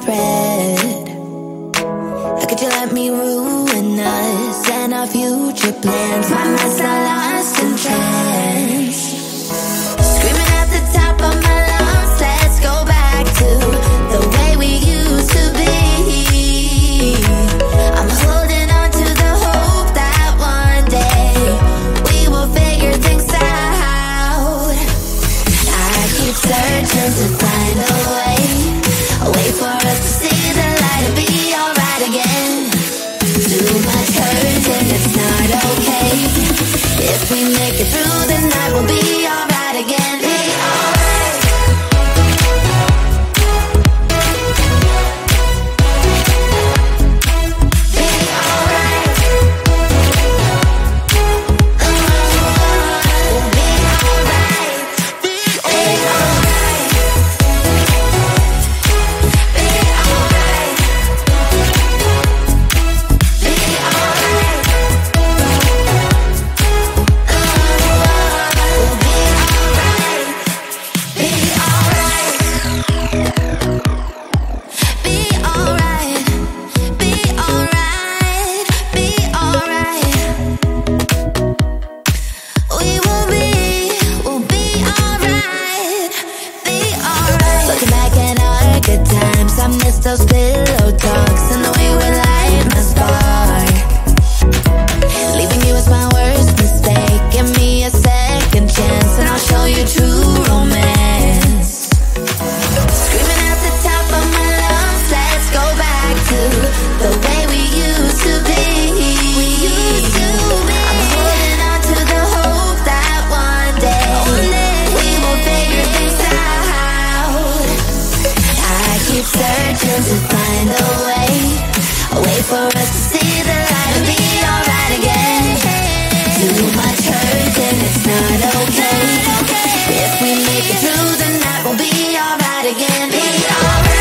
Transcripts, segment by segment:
thread. How could you let me ruin us and our future plans? My mess are lost in trance. Screaming at the top of my lungs, let's go back to the way we used to be. I'm holding on to the hope that one day we will figure things out. I keep searching to find a way for us to see the light and be alright again. Too much hurt and it's not okay. If we make it through the night, we'll be alright again. Be alright. Be alright. We'll be alright. Be alright. Those pillow talks and the way we light my spark. Leaving you was my worst mistake. Give me a second chance and I'll show you true romance. Screaming at the top of my lungs, let's go back to the way we used to be. We used to be. I'm holding on to the hope that one day we will figure things out. I keep searching to find a way for us to see the light and be alright again. Too much hurt and it's not okay. If we make it through the night, we'll be alright again. Be alright.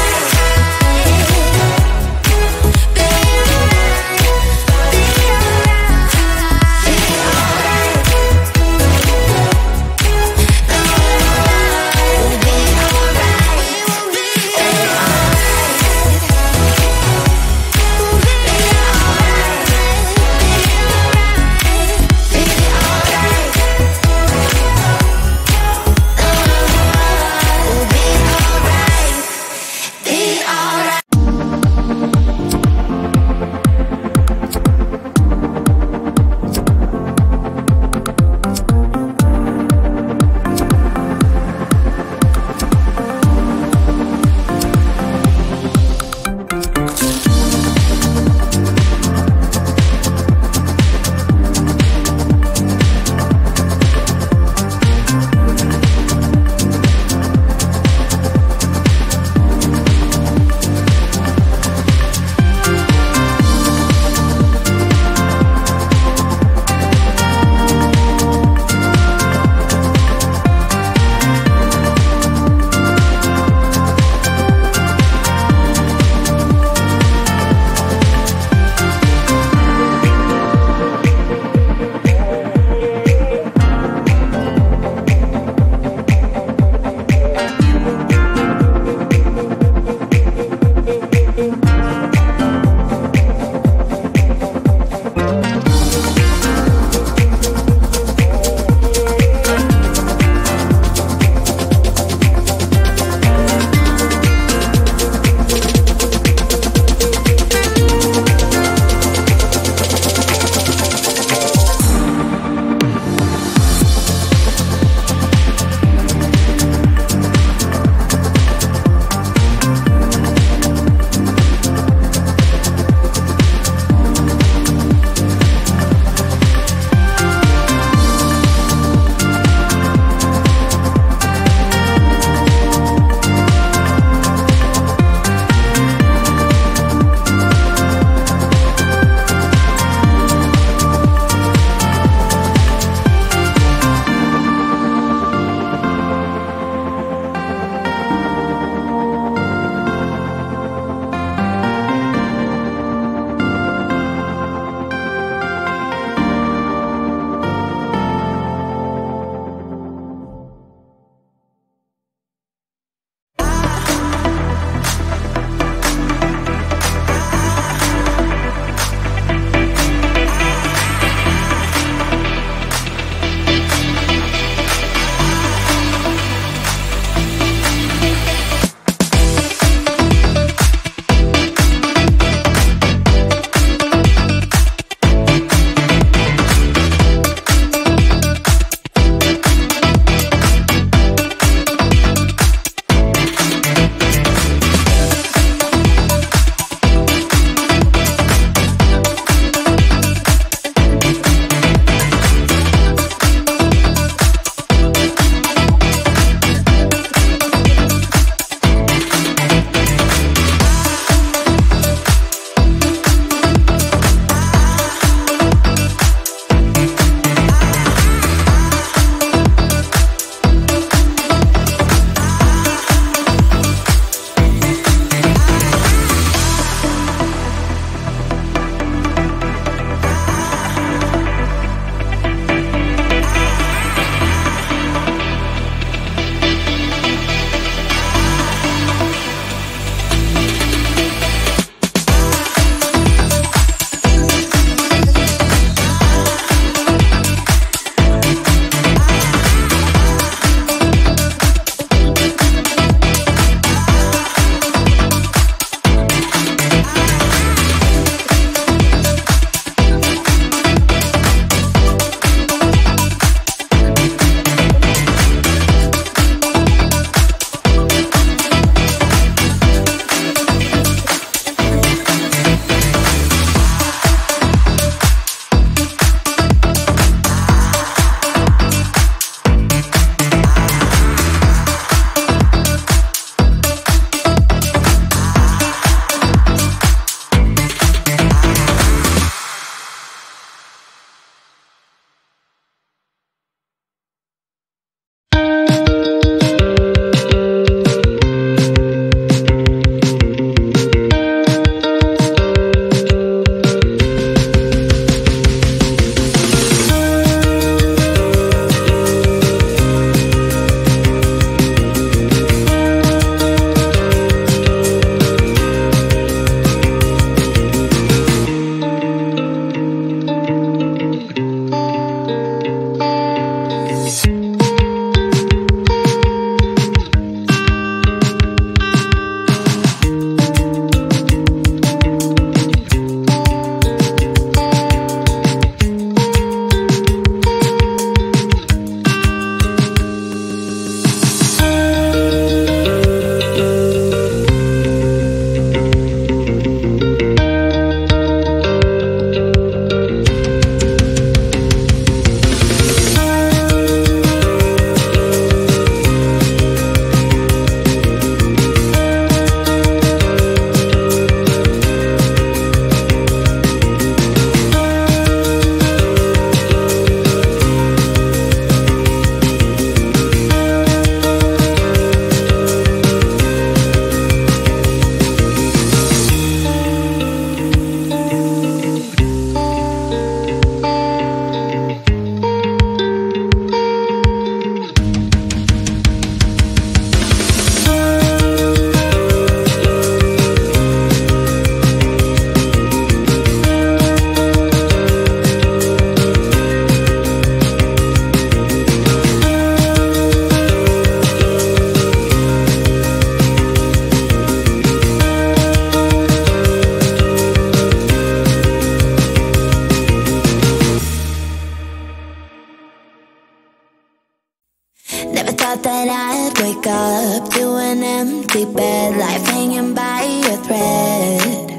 that I'd wake up to an empty bed, life hanging by a thread.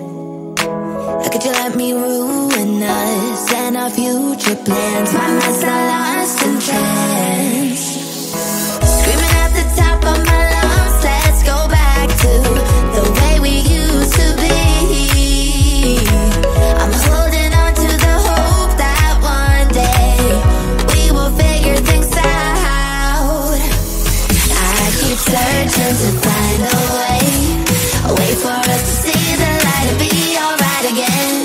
How could you let me ruin us and our future plans? My mind's not lost in trance, screaming at the top of my lungs, let's go back to the way we used to be. I'm holding on to the hope that one day we will figure things out. I keep searching to find a way for us to see the light and be alright again.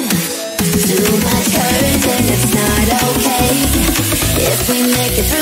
Too much hurt and it's not okay if we make it through